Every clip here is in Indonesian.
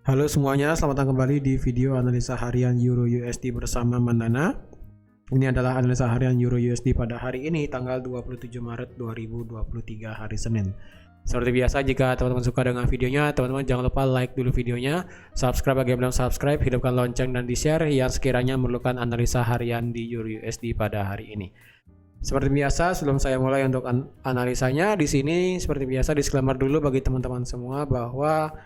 Halo semuanya, selamat datang kembali di video analisa harian Euro USD bersama Mandana. Ini adalah analisa harian Euro USD pada hari ini, tanggal 27 Maret 2023 hari Senin. Seperti biasa, jika teman-teman suka dengan videonya, teman-teman jangan lupa like dulu videonya, subscribe bagi yang belum subscribe, hidupkan lonceng dan di-share yang sekiranya memerlukan analisa harian di Euro USD pada hari ini. Seperti biasa, sebelum saya mulai untuk analisanya, di sini seperti biasa disclaimer dulu bagi teman-teman semua bahwa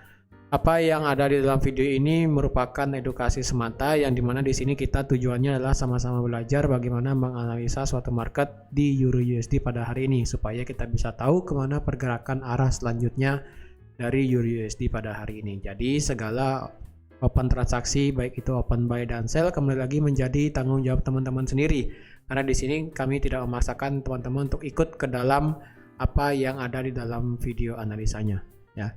apa yang ada di dalam video ini merupakan edukasi semata, yang dimana di sini kita tujuannya adalah sama-sama belajar bagaimana menganalisa suatu market di Euro USD pada hari ini supaya kita bisa tahu kemana pergerakan arah selanjutnya dari Euro USD pada hari ini. Jadi segala open transaksi baik itu open buy dan sell kembali lagi menjadi tanggung jawab teman-teman sendiri, karena di sini kami tidak memaksakan teman-teman untuk ikut ke dalam apa yang ada di dalam video analisanya ya.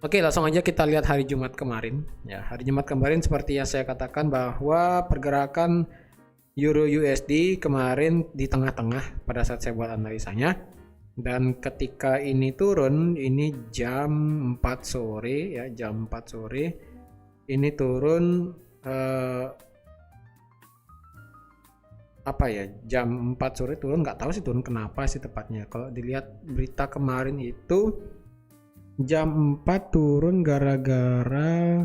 Oke, langsung aja kita lihat hari Jumat kemarin. Ya, hari Jumat kemarin seperti yang saya katakan bahwa pergerakan Euro USD kemarin di tengah-tengah pada saat saya buat analisanya. Dan ketika ini turun, ini jam 4 sore ya, jam 4 sore. Ini turun jam 4 sore turun, nggak tahu sih turun kenapa sih tepatnya. Kalau dilihat berita kemarin itu jam 4 turun gara-gara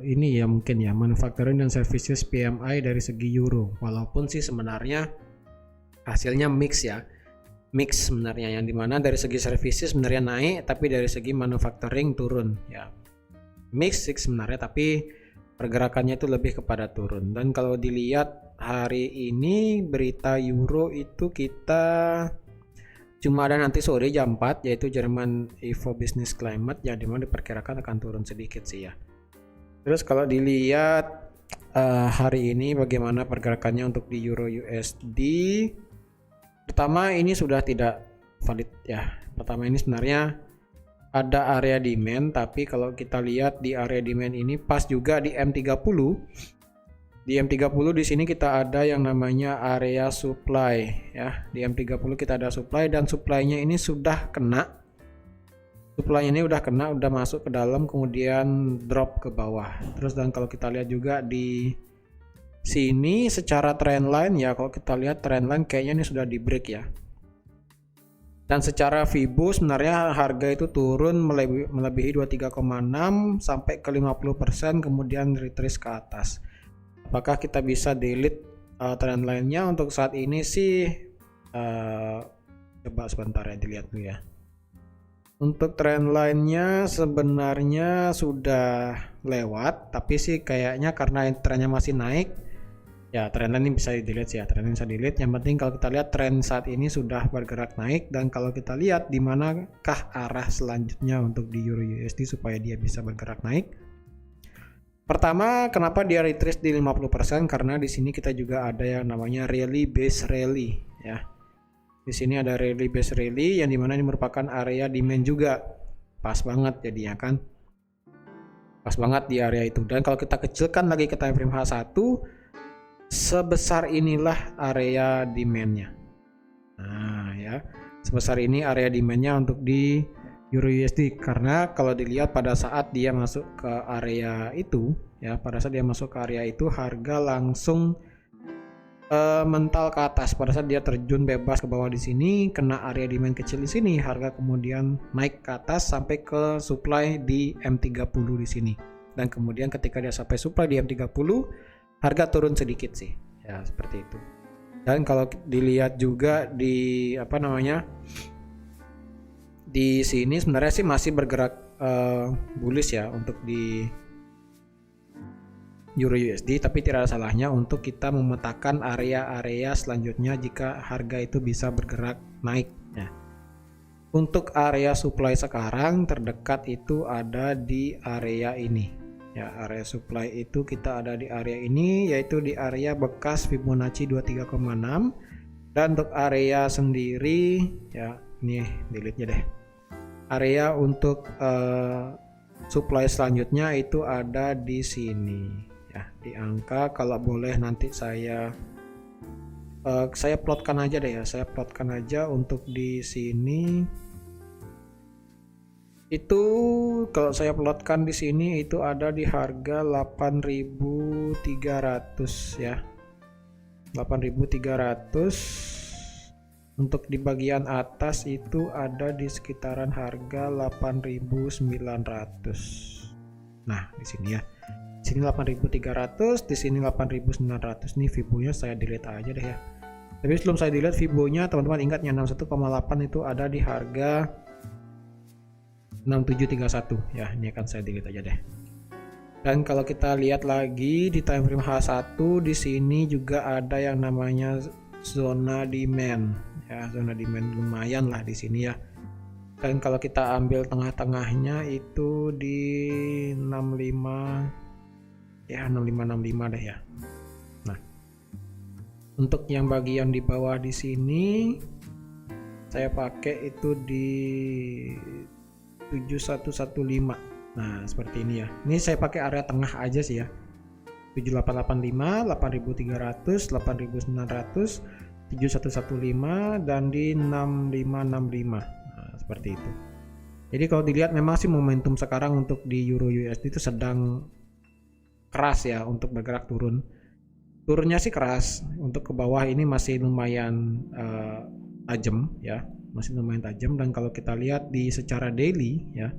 ini ya, mungkin ya, manufacturing dan services PMI dari segi euro. Walaupun sih sebenarnya hasilnya mix ya, mix sebenarnya, yang dimana dari segi services sebenarnya naik tapi dari segi manufacturing turun ya. Mix sih sebenarnya, tapi pergerakannya itu lebih kepada turun. Dan kalau dilihat hari ini berita euro itu kita cuma ada nanti sore jam 4, yaitu Jerman Ifo Business Climate, yang dimana diperkirakan akan turun sedikit sih ya. Terus kalau dilihat hari ini bagaimana pergerakannya untuk di Euro USD, pertama ini sudah tidak valid ya. Pertama ini sebenarnya ada area demand, tapi kalau kita lihat di area demand ini pas juga di M30. Di M30 di sini kita ada yang namanya area supply ya. Di M30 kita ada supply, dan supply-nya ini sudah kena. Supply-nya ini udah kena, udah masuk ke dalam, kemudian drop ke bawah. Terus dan kalau kita lihat juga di sini secara trend line ya, kalau kita lihat trend line kayaknya ini sudah di break ya. Dan secara Fibo sebenarnya harga itu turun melebihi 23,6 sampai ke 50%, kemudian retrace ke atas. Apakah kita bisa delete trend line-nya? Untuk saat ini sih coba sebentar ya, dilihat dulu ya. Untuk trend line-nya sebenarnya sudah lewat, tapi sih kayaknya karena trennya masih naik ya, trend line ini bisa di-delete sih ya. Trend line bisa delete. Yang penting kalau kita lihat trend saat ini sudah bergerak naik, dan kalau kita lihat di manakah arah selanjutnya untuk di Euro USD supaya dia bisa bergerak naik. Pertama, kenapa dia retrace di 50%? Karena di sini kita juga ada yang namanya rally base rally ya. Di sini ada rally base rally, yang dimana ini merupakan area demand juga. Pas banget jadinya kan. Pas banget di area itu. Dan kalau kita kecilkan lagi ke time frame H1, sebesar inilah area demandnya. Nah ya, sebesar ini area demandnya untuk di Euro USD, karena kalau dilihat pada saat dia masuk ke area itu ya, pada saat dia masuk ke area itu harga langsung mental ke atas. Pada saat dia terjun bebas ke bawah di sini, kena area demand kecil di sini, harga kemudian naik ke atas sampai ke supply di M30 di sini. Dan kemudian ketika dia sampai supply di M30, harga turun sedikit sih. Ya, seperti itu. Dan kalau dilihat juga di di sini sebenarnya sih masih bergerak bullish ya untuk di Euro USD, tapi tidak ada salahnya untuk kita memetakan area-area selanjutnya jika harga itu bisa bergerak naik ya. Untuk area supply sekarang terdekat itu ada di area ini ya. Area supply itu kita ada di area ini, yaitu di area bekas Fibonacci 23,6. Dan untuk area sendiri ya, ini delete-nya deh. Area untuk supply selanjutnya itu ada di sini ya, di angka, kalau boleh nanti saya plotkan aja deh ya. Saya plotkan aja untuk di sini. Itu kalau saya plotkan di sini itu ada di harga 8.300 ya. 8.300. Untuk di bagian atas itu ada di sekitaran harga 8.900. Nah, di sini ya. Di sini 8.300, di sini 8.900. Nih Fibonya saya delete aja deh ya. Tapi sebelum saya delete Fibonya, teman-teman ingatnya 61,8 itu ada di harga 6731 ya. Ini akan saya delete aja deh. Dan kalau kita lihat lagi di time frame H1, di sini juga ada yang namanya zona demand. Ya, zona demand lumayan lah di sini ya. Dan kalau kita ambil tengah-tengahnya itu di 65 ya, 6565 deh ya. Nah, untuk yang bagian di bawah di sini saya pakai itu di 7115. Nah, seperti ini ya. Ini saya pakai area tengah aja sih ya. 7885, 8300, 8900, 7115 dan di 6565. Nah, seperti itu. Jadi kalau dilihat memang sih momentum sekarang untuk di Euro USD itu sedang keras ya untuk bergerak turun. Turunnya sih keras, untuk ke bawah ini masih lumayan tajam ya, masih lumayan tajam. Dan kalau kita lihat di secara daily ya,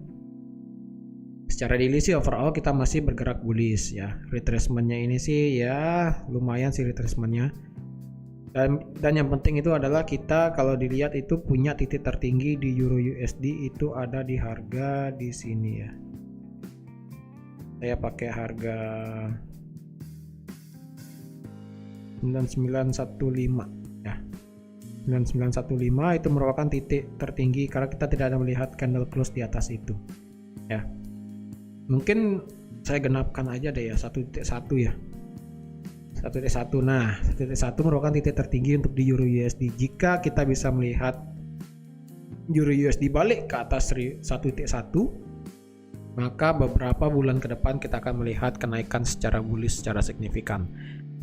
secara daily sih overall kita masih bergerak bullish ya. Retracementnya ini sih ya lumayan sih retracementnya. Dan yang penting itu adalah kita kalau dilihat itu punya titik tertinggi di Euro USD itu ada di harga di sini ya. Saya pakai harga 9915 ya. 9915 itu merupakan titik tertinggi karena kita tidak ada melihat candle close di atas itu ya. Mungkin saya genapkan aja deh ya 1.1 ya. 1.1. Nah, 1.1 merupakan titik tertinggi untuk di Euro USD. Jika kita bisa melihat Euro USD balik ke atas 1.1, maka beberapa bulan ke depan kita akan melihat kenaikan secara bullish secara signifikan.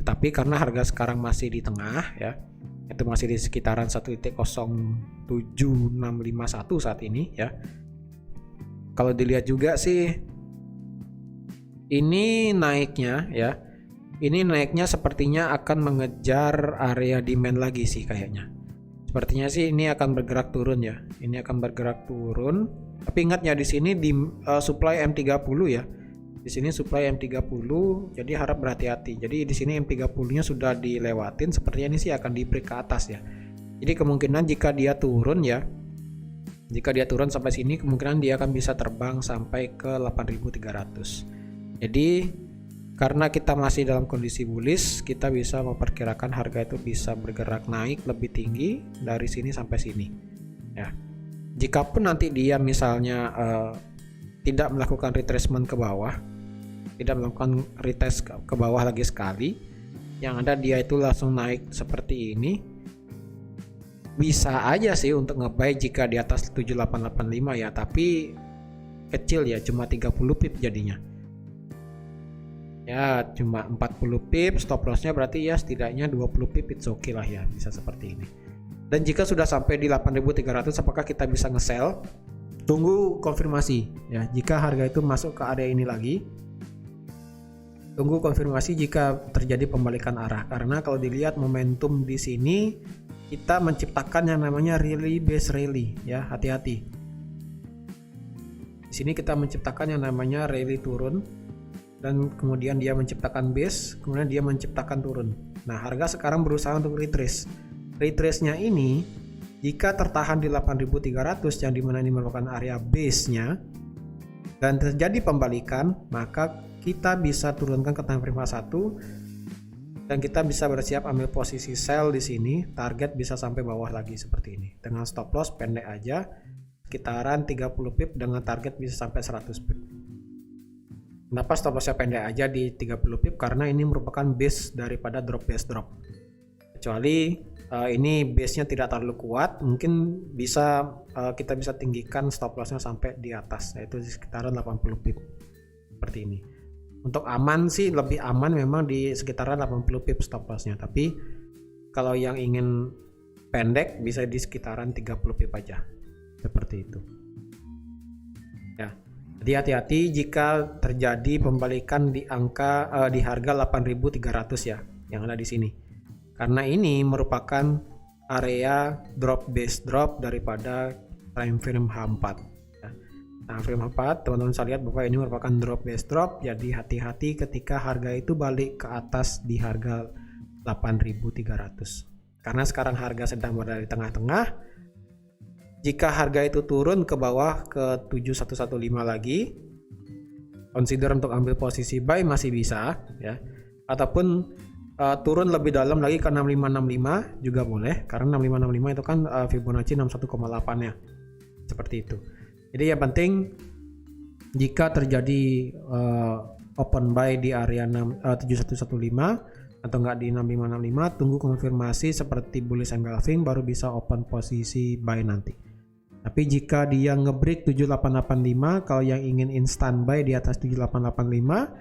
Tetapi karena harga sekarang masih di tengah ya, itu masih di sekitaran 1.07651 saat ini ya. Kalau dilihat juga sih ini naiknya ya. Ini naiknya sepertinya akan mengejar area demand lagi sih kayaknya. Sepertinya sih ini akan bergerak turun ya. Ini akan bergerak turun. Tapi ingat ya di sini di supply M30 ya. Di sini supply M30, jadi harap berhati-hati. Jadi di sini M30-nya sudah dilewatin, sepertinya ini sih akan di-break ke atas ya. Jadi kemungkinan jika dia turun ya. Jika dia turun sampai sini kemungkinan dia akan bisa terbang sampai ke 8.300. Jadi karena kita masih dalam kondisi bullish, kita bisa memperkirakan harga itu bisa bergerak naik lebih tinggi dari sini sampai sini. Ya, jikapun nanti dia misalnya tidak melakukan retracement ke bawah, tidak melakukan retest ke bawah lagi sekali, yang ada dia itu langsung naik seperti ini, bisa aja sih untuk nge-buy jika di atas 7885 ya, tapi kecil ya, cuma 30 pip jadinya. Ya cuma 40 pip, stop lossnya berarti ya setidaknya 20 pip, it's okay lah ya, bisa seperti ini. Dan jika sudah sampai di 8.300 apakah kita bisa nge-sell? Tunggu konfirmasi ya. Jika harga itu masuk ke area ini lagi, tunggu konfirmasi jika terjadi pembalikan arah. Karena kalau dilihat momentum di sini kita menciptakan yang namanya rally base rally ya, hati-hati. Di sini kita menciptakan yang namanya rally turun dan kemudian dia menciptakan base, kemudian dia menciptakan turun. Nah, harga sekarang berusaha untuk retrace. Retrace-nya ini jika tertahan di 8.300 yang dimana ini merupakan area base-nya dan terjadi pembalikan, maka kita bisa turunkan ke time frame 1 dan kita bisa bersiap ambil posisi sell di sini. Target bisa sampai bawah lagi seperti ini. Dengan stop loss pendek aja sekitaran 30 pip dengan target bisa sampai 100 pip. Kenapa stop lossnya pendek aja di 30 pip? Karena ini merupakan base daripada drop base drop. Kecuali ini base-nya tidak terlalu kuat, mungkin bisa kita bisa tinggikan stop lossnya sampai di atas, yaitu di sekitaran 80 pip seperti ini. Untuk aman sih lebih aman memang di sekitaran 80 pip stop lossnya, tapi kalau yang ingin pendek bisa di sekitaran 30 pip aja seperti itu. ya. Jadi hati-hati jika terjadi pembalikan di di harga 8.300 ya yang ada di sini. Karena ini merupakan area drop base drop daripada time frame H4 ya. Nah, frame H4 teman-teman bisa lihat bahwa ini merupakan drop base drop, jadi hati-hati ketika harga itu balik ke atas di harga 8.300. Karena sekarang harga sedang berada di tengah-tengah. Jika harga itu turun ke bawah ke 7115 lagi, consider untuk ambil posisi buy masih bisa ya. Ataupun turun lebih dalam lagi ke 6565 juga boleh, karena 6565 itu kan Fibonacci 61,8 ya. Seperti itu. Jadi yang penting jika terjadi open buy di area 7115 atau enggak di 6565, tunggu konfirmasi seperti bullish engulfing baru bisa open posisi buy nanti. Tapi jika dia ngebreak 7885, kalau yang ingin instant buy di atas 7885,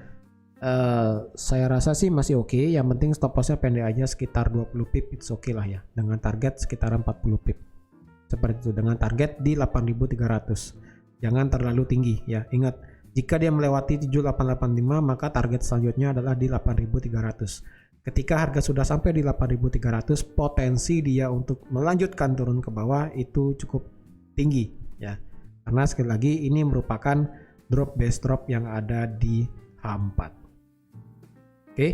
saya rasa sih masih oke. Yang penting stop lossnya pendek aja, sekitar 20 pip, it's oke lah ya. Dengan target sekitar 40 pip. Seperti itu, dengan target di 8300. Jangan terlalu tinggi ya. Ingat, jika dia melewati 7885, maka target selanjutnya adalah di 8300. Ketika harga sudah sampai di 8300, potensi dia untuk melanjutkan turun ke bawah itu cukup tinggi ya, karena sekali lagi ini merupakan drop base drop yang ada di H4. Oke,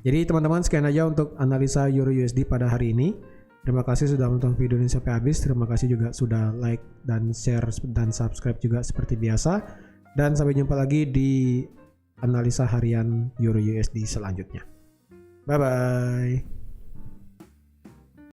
jadi teman-teman sekian aja untuk analisa Euro USD pada hari ini. Terima kasih sudah menonton video ini sampai habis. Terima kasih juga sudah like dan share dan subscribe juga seperti biasa, dan sampai jumpa lagi di analisa harian Euro USD selanjutnya. Bye bye.